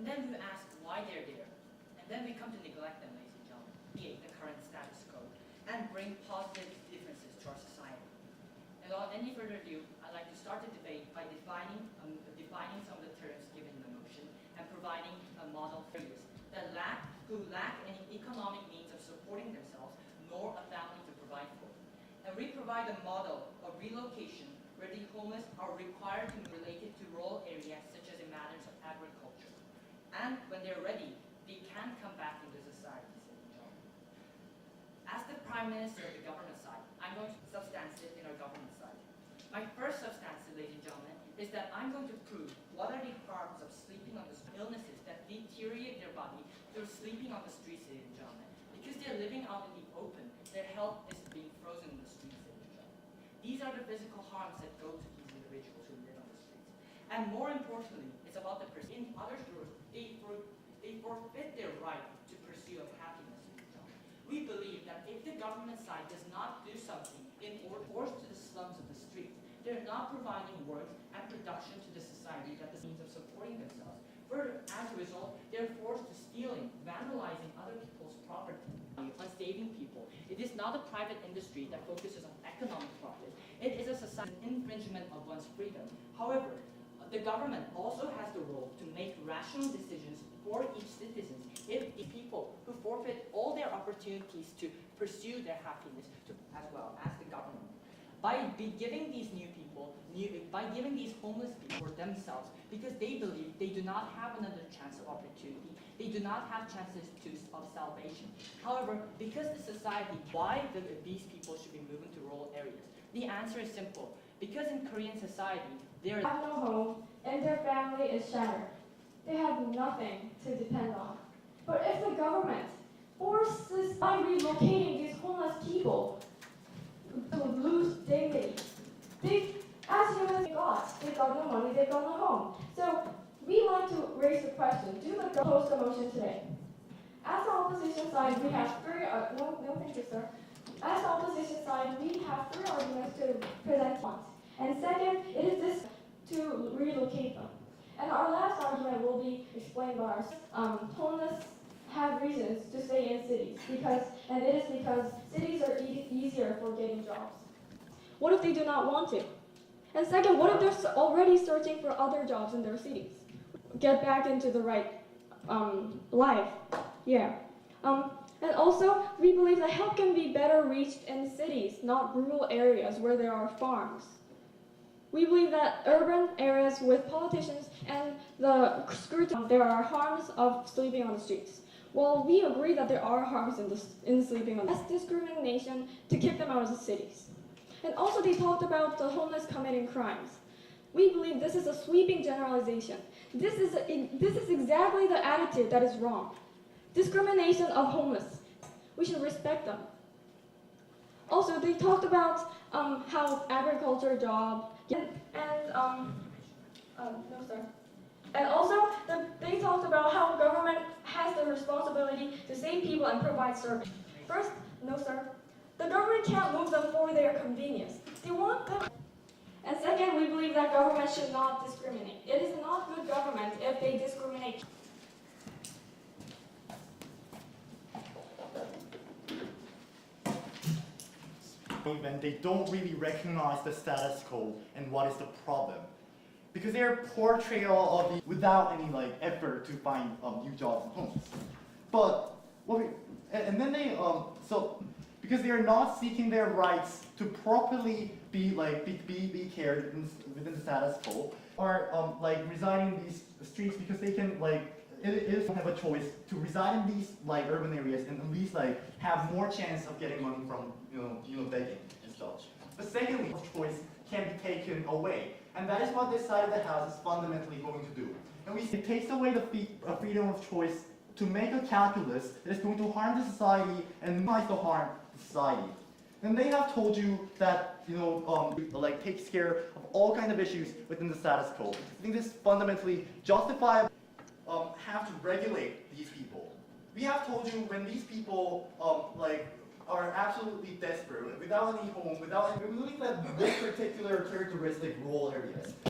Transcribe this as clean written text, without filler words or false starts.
then we ask why they're there. And then we come to neglect them, ladies and gentlemen, create the current status quo, and bring positive differences to our society. And without any further ado, I'd like to start the debate by defining some of the terms given in the motion and providing a model for youth who lack any economic means of supporting themselves nor a family to provide for. And we provide a model of relocation where the homeless are required to be related to rural areas such as in matters of agriculture. And when they're ready, they can come back into society, ladies and gentlemen. As the Prime Minister of the government side, I'm going to substantive in our government side. My first substantive, ladies and gentlemen, is that I'm going to prove what are the harms of sleeping on the illnesses that deteriorate their body through sleeping on the streets, ladies and gentlemen. Because they're living out in the open, their health is being frozen in the streets, ladies and gentlemen. These are the physical harms that go to these individuals who live on the streets. And more importantly, it's about the person. In other words, they forfeit their right to pursue of happiness, ladies and gentlemen. We believe that if the government side does not do something in order to force to the slums of the street, they're not providing work and production to the society that the means of supporting themselves. Further, as a result, they're forced to stealing, vandalizing other people's property, unsaving people. It is not a private industry that focuses on economic profit. It is a society infringement of one's freedom. However, the government also has the role to make rational decisions for each citizen if the people who forfeit all their opportunities to pursue their happiness as well as the government. By giving these giving these homeless people for themselves, because they believe they do not have another chance of opportunity, they do not have chances of salvation. However, because the society, why these people should be moving to rural areas? The answer is simple. Because in Korean society, they have no home and their family is shattered. They have nothing to depend on. But if the government forces by relocating these homeless people to lose dignity, as humans, they've got no money, they've got no home. So we like to raise the question, do the post the motion today? As the opposition side, we have three, thank you, sir. As the opposition side, we have three arguments to present once. And second, it is this to relocate them. And our last argument will be explained by our homeless have reasons to stay in cities and it is because cities are easier for getting jobs. What if they do not want to? And second, what if they're already searching for other jobs in their cities? Get back into the right life. Yeah. And also, we believe that help can be better reached in cities, not rural areas where there are farms. We believe that urban areas with politicians and the scrutiny, there are harms of sleeping on the streets. Well, we agree that there are harms in sleeping on the streets. That's discrimination to kick them out of the cities. And also they talked about the homeless committing crimes. We believe this is a sweeping generalization. This is exactly the attitude that is wrong. Discrimination of homeless. We should respect them. Also, they talked about how agriculture job no sir. And also, they talked about how government has the responsibility to save people and provide service. First, no sir. The government can't move them for their convenience. They want them. And second, we believe that government should not discriminate. It is not good government if they discriminate. When they don't really recognize the status quo and what is the problem. Because their portrayal of without any effort to find new jobs and homes. But because they are not seeking their rights to properly be cared within the status quo, or residing in these streets because they can have a choice to reside in these urban areas and at least have more chance of getting money from begging and such. But secondly, choice can be taken away, and that is what this side of the house is fundamentally going to do. And it takes away the freedom of choice to make a calculus that is going to harm the society and minimize the harm to society. And they have told you that takes care of all kinds of issues within the status quo. I think this fundamentally justifies have to regulate these people. We have told you when these people are absolutely desperate, without any home, we believe that this particular characteristic rural areas